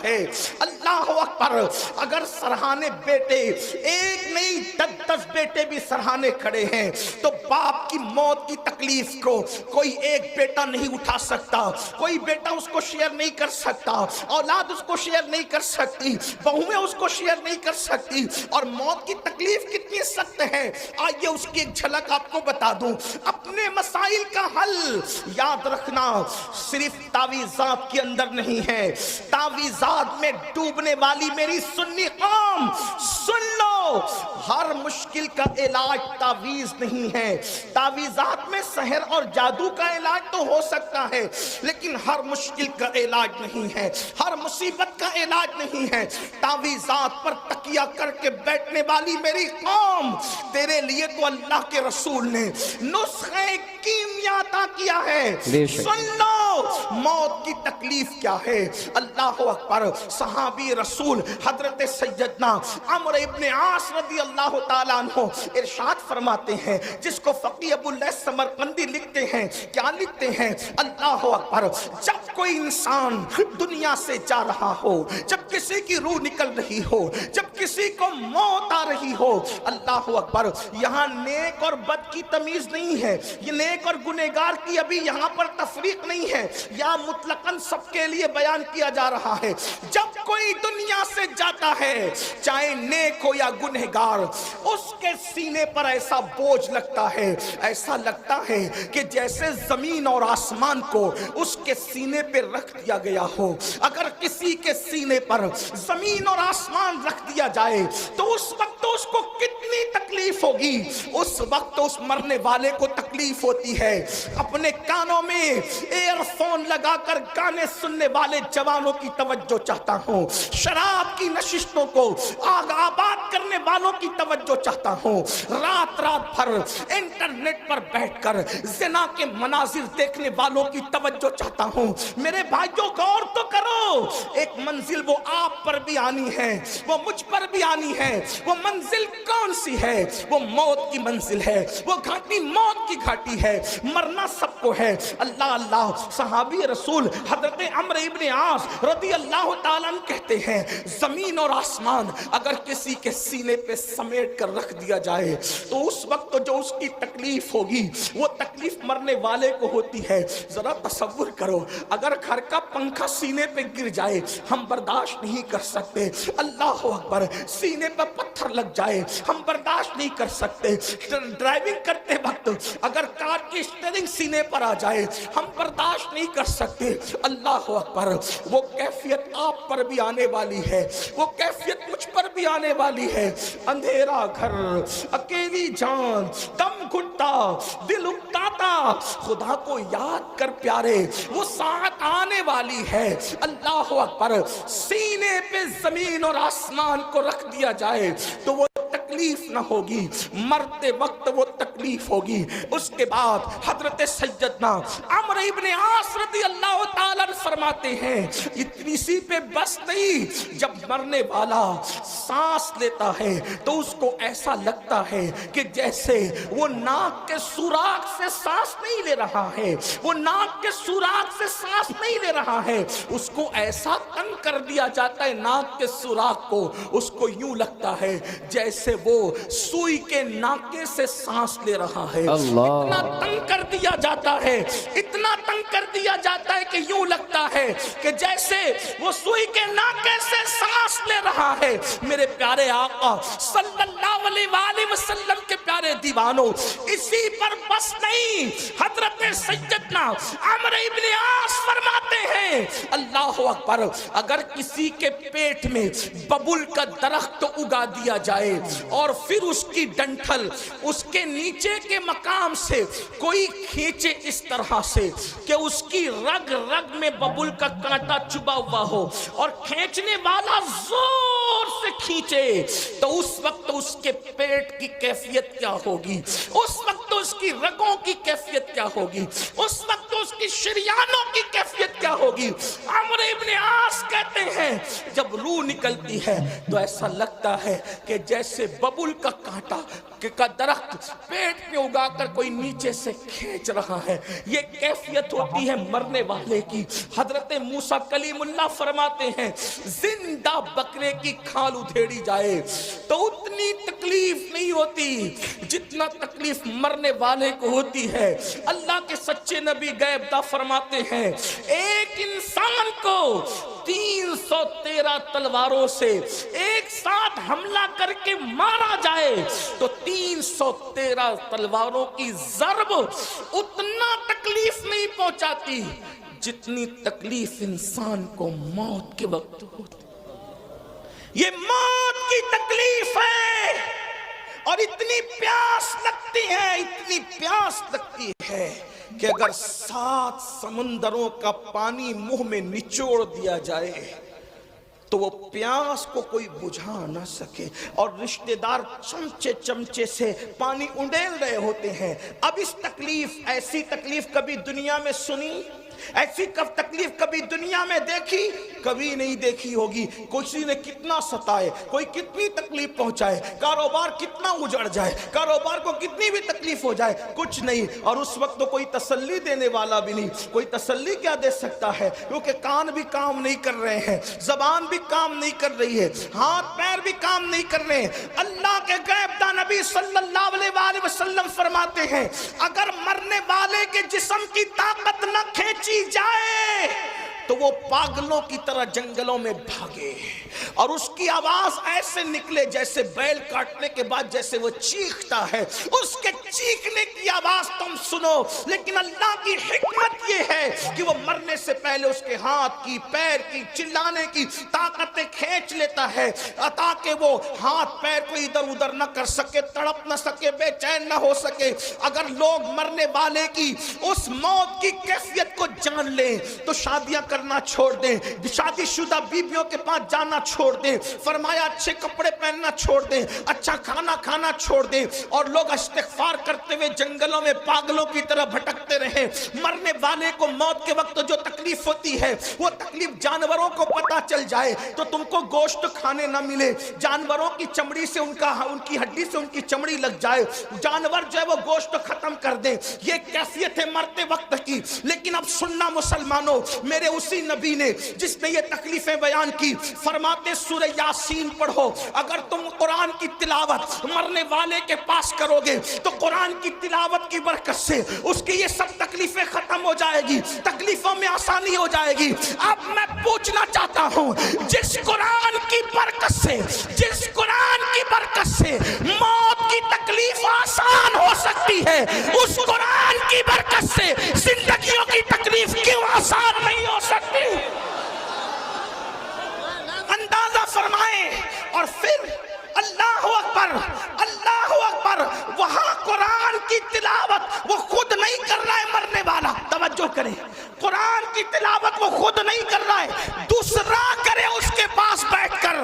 ہے۔ اللہ اکبر، اگر سرہانے بیٹے ایک نہیں 10 بیٹے بھی سرہانے کھڑے ہیں تو باپ کی موت کی تکلیف کو کوئی ایک بیٹا نہیں اٹھا سکتا، کوئی بیٹا اس کو شیئر نہیں کر سکتا، اولاد اس کو شیئر نہیں کر سکتی، بہویں اس کو شیئر نہیں کر سکتی۔ اور موت کی تکلیف کتنی سخت ہے، آئیے اس کی ایک جھلک آپ کو بتا دوں۔ اپنے مسائل کا حل یاد رکھنا صرف تعویذات کے اندر نہیں ہے۔ تعویذات میں ڈوبنے والی میری سنی قوم سن لو، ہر مشکل کا علاج تعویذ نہیں ہے۔ تعویذات میں سحر اور جادو کا علاج تو ہو سکتا ہے، لیکن ہر مشکل کا علاج نہیں ہے، ہر مصیبت کا علاج نہیں ہے۔ تعویذات پر تکیہ کر کے بیٹھنے والی میری قوم، تیرے لیے تو اللہ کے رسول نے نسخہ کیمیا عطا کیا ہے۔ سن لو موت کی تکلیف کیا ہے۔ اللہ اکبر، صحابی رسول حضرت سیدنا عمرو ابن عاص رضی اللہ تعالیٰ عنہ ارشاد فرماتے ہیں، جس کو فقیہ ابو اللیث سمرقندی لکھتے ہیں، کیا لکھتے ہیں؟ اللہ اکبر، جب کوئی انسان دنیا سے جا رہا ہو، جب کسی کی روح نکل رہی ہو، جب کسی کو موت آ رہی ہو، اللہ اکبر، یہاں نیک اور بد کی تمیز نہیں ہے، یہ نیک اور گنہگار کی ابھی یہاں پر تفریق نہیں ہے، یا مطلقاً سب کے لیے بیان کیا جا رہا ہے۔ جب کوئی دنیا سے جاتا ہے، چاہے نیک ہو یا گنہگار، اس کے سینے پر ایسا بوجھ لگتا ہے، ایسا لگتا ہے کہ جیسے زمین اور آسمان کو اس کے سینے پہ رکھ دیا گیا ہو۔ اگر کسی کے سینے پر زمین اور آسمان رکھ دیا جائے تو اس وقت اس کو کتنی تکلیف ہوگی، اس وقت اس مرنے والے کو تکلیف ہوتی ہے۔ اپنے کانوں میں ایئر فون لگا کر گانے سننے والے جوانوں کی توجہ چاہتا ہوں، شراب کی نشستوں کو آگ آباد کرنے والوں کی توجہ چاہتا ہوں، رات رات بھر انٹرنیٹ پر بیٹھ کر زنا کے مناظر دیکھنے والوں کی توجہ چاہتا ہوں۔ میرے بھائیوں غور تو کرو، ایک منزل وہ آپ پر بھی آنی ہے، وہ مجھ پر بھی آنی ہے۔ وہ منزل کون سی ہے؟ وہ موت کی منزل ہے، وہ گھاٹی موت کی گھاٹی ہے، مرنا سب کو ہے۔ اللہ اللہ، صحابی رسول حضرت عمرو ابن عاص رضی اللہ تعالیٰ عنہ کہتے ہیں، زمین اور آسمان اگر کسی کے سینے پہ سمیٹ کر رکھ دیا جائے تو اس وقت جو اس کی تکلیف ہوگی وہ تکلیف مرنے والے کو ہوتی ہے۔ ذرا تصور کرو، اگر گھر کا پنکھا سینے پہ گر جائے ہم برداشت نہیں کر سکتے، اللہ اکبر، سینے پہ پتھر لگ جائے ہم برداشت نہیں کر سکتے، ڈرائیونگ کرتے وقت اگر کار کی اسٹیئرنگ سینے پر آ جائے ہم برداشت نہیں کر سکتے۔ اللہ اکبر، وہ کیفیت آپ پر بھی آنے والی ہے، وہ کیفیت مجھ پر بھی آنے والی ہے۔ اندھیرا گھر، اکیلی جان، دم گھٹتا، دل اکتاتا، خدا کو یاد کر پیارے، وہ ساعت آنے والی ہے۔ اللہ اکبر، سینے پہ زمین اور آسمان کو رکھ دیا جائے تو وہ تکلیف نہ ہوگی، مرتے وقت وہ تکلیف ہوگی۔ اس کے بعد حضرت سیدنا عمرو ابن عاص رضی اللہ تعالیٰ فرماتے ہیں، اتنی سی پہ بس نہیں، جب مرنے والا سانس لیتا ہے تو اس کو ایسا لگتا ہے کہ جیسے وہ ناک کے سوراخ سے سانس نہیں لے رہا ہے، وہ ناک کے سوراخ سے سانس نہیں لے رہا ہے، اس کو ایسا تنگ کر دیا جاتا ہے ناک کے سوراخ کو، اس کو یوں لگتا ہے جیسے وہ سوئی کے ناکے سے سانس لے رہا ہے۔ اتنا تنگ کر دیا جاتا ہے، اتنا تنگ کر دیا جاتا ہے کہ یوں لگتا ہے کہ جیسے وہ سوئی کے ناکے سے سانس لے رہا ہے۔ میرے پیارے آقا صلی اللہ علیہ وآلہ وسلم کے پیارے دیوانوں، اسی پر بس نہیں، حضرت سیدنا عمرو ابن عاص فرماتے ہیں، اللہ اکبر، اگر کسی کے پیٹ میں ببل کا درخت اگا دیا جائے اور پھر اس کی ڈنٹھل اس کے نیچے کے مقام سے کوئی کھینچے اس طرح سے کہ اس کی رگ رگ میں ببل کا کانٹا چبا ہوا ہو اور کھینچنے والا زور سے کھینچے تو اس وقت اس کے پیٹ کی کیفیت کیا ہوگی، اس وقت اس کی رگوں کی کیفیت کیا ہوگی، اس وقت اس کی شریانوں کی کیفیت کیا ہوگی۔ عمرو ابن عاص کہتے کہتے ہیں جب روح نکلتی ہے تو ایسا لگتا ہے کہ جیسے ببول کا کانٹا کا درخت پیٹ پہ اگا کر کوئی نیچے سے کھینچ رہا ہے. یہ کیفیت ہوتی ہے مرنے والے کی. حضرت موسیٰ کلیم اللہ فرماتے ہیں زندہ بکرے کی کھال ادھیڑی جائے تو اتنی تکلیف نہیں ہوتی جتنا تکلیف مرنے والے کو ہوتی ہے. اللہ کے سچے نبی غیب دا فرماتے ہیں ایک انسان کو 313 تلواروں سے ایک ساتھ حملہ کر کے مارا جائے تو 313 تلواروں کی ضرب اتنا تکلیف نہیں پہنچاتی جتنی تکلیف انسان کو موت کے وقت ہوتی. یہ موت کی تکلیف ہے اور اتنی پیاس لگتی ہے کہ اگر 7 سمندروں کا پانی منہ میں نچوڑ دیا جائے تو وہ پیاس کو کوئی بجھا نہ سکے. اور رشتہ دار چمچے سے پانی انڈیل رہے ہوتے ہیں. اب اس تکلیف ایسی تکلیف کبھی دنیا میں سنی, ایسی تکلیف کبھی دنیا میں دیکھی؟ کبھی نہیں دیکھی ہوگی. کسی نے کتنا ستائے, کوئی کتنی تکلیف پہنچائے, کاروبار کتنا اجڑ جائے, کاروبار کو کتنی بھی تکلیف ہو جائے, کچھ نہیں. اور اس وقت تو کوئی تسلی دینے والا بھی نہیں. کوئی تسلی کیا دے سکتا ہے, کیونکہ کان بھی کام نہیں کر رہے ہیں, زبان بھی کام نہیں کر رہی ہے, ہاتھ پیر بھی کام نہیں کر رہے ہیں. اللہ کے غیب داں نبی صلی اللہ علیہ وآلہ وسلم فرماتے ہیں اگر مرنے والے کے جسم کی طاقت نہ کھینچی جائے تو وہ پاگلوں کی طرح جنگلوں میں بھاگے اور اس کی آواز ایسے نکلے جیسے بیل کاٹنے کے بعد جیسے وہ چیختا ہے, اس کے چیخنے کی آواز تم سنو. لیکن اللہ کی حکمت یہ ہے کہ وہ مرنے سے پہلے اس کے ہاتھ کی, پیر کی, چلانے کی طاقتیں کھینچ لیتا ہے تاکہ وہ ہاتھ پیر کو ادھر ادھر نہ کر سکے, تڑپ نہ سکے, بے چین نہ ہو سکے. اگر لوگ مرنے والے کی اس موت کی کیفیت کو جان لیں تو شادیاں کرنا چھوڑ دیں, شادی شدہ بیویوں کے پاس جانا چھوڑ دیں. فرمایا اچھے کپڑے پہننا چھوڑ دیں, اچھا کھانا کھانا چھوڑ دیں, اور لوگ استغفار کرتے ہوئے جنگلوں میں پاگلوں کی طرح بھٹکتے رہیں. مرنے والے کو موت کے وقت جو تکلیف ہوتی ہے وہ تکلیف جانوروں کو پتہ چل جائے تو تم کو گوشت کھانے نہ ملے, جانوروں کی چمڑی سے ان کی ہڈی سے ان کی چمڑی لگ جائے, جانور جو ہے وہ گوشت ختم کر دیں. یہ کیفیت ہے مرتے وقت کی. لیکن اب سننا مسلمانوں, میرے اسی نبی نے جس نے یہ تکلیفیں بیان کی فرماتے سورہ یاسین پڑھو. اگر تم قرآن کی تلاوت مرنے والے کے پاس کرو گے تو قرآن کی تلاوت کی برکت سے اس کی یہ سب تکلیفیں ختم ہو جائے گی, تکلیفوں میں آسانی ہو جائے گی. اب میں پوچھنا چاہتا ہوں جس قرآن کی برکت سے, جس قرآن کی برکت سے موت کی تکلیف آسان ہو سکتی ہے, اس قرآن کی برکت سے زندگیوں کی تکلیف کیوں آسان نہیں ہو سکتی؟ اندازہ فرمائیں. اور پھر اللہ اکبر, اللہ اکبر, وہاں قرآن کی تلاوت وہ خود نہیں کر رہا ہے مرنے والا, توجہ کریں, قرآن کی تلاوت وہ خود نہیں کر رہا ہے, دوسرا کرے اس کے پاس بیٹھ کر.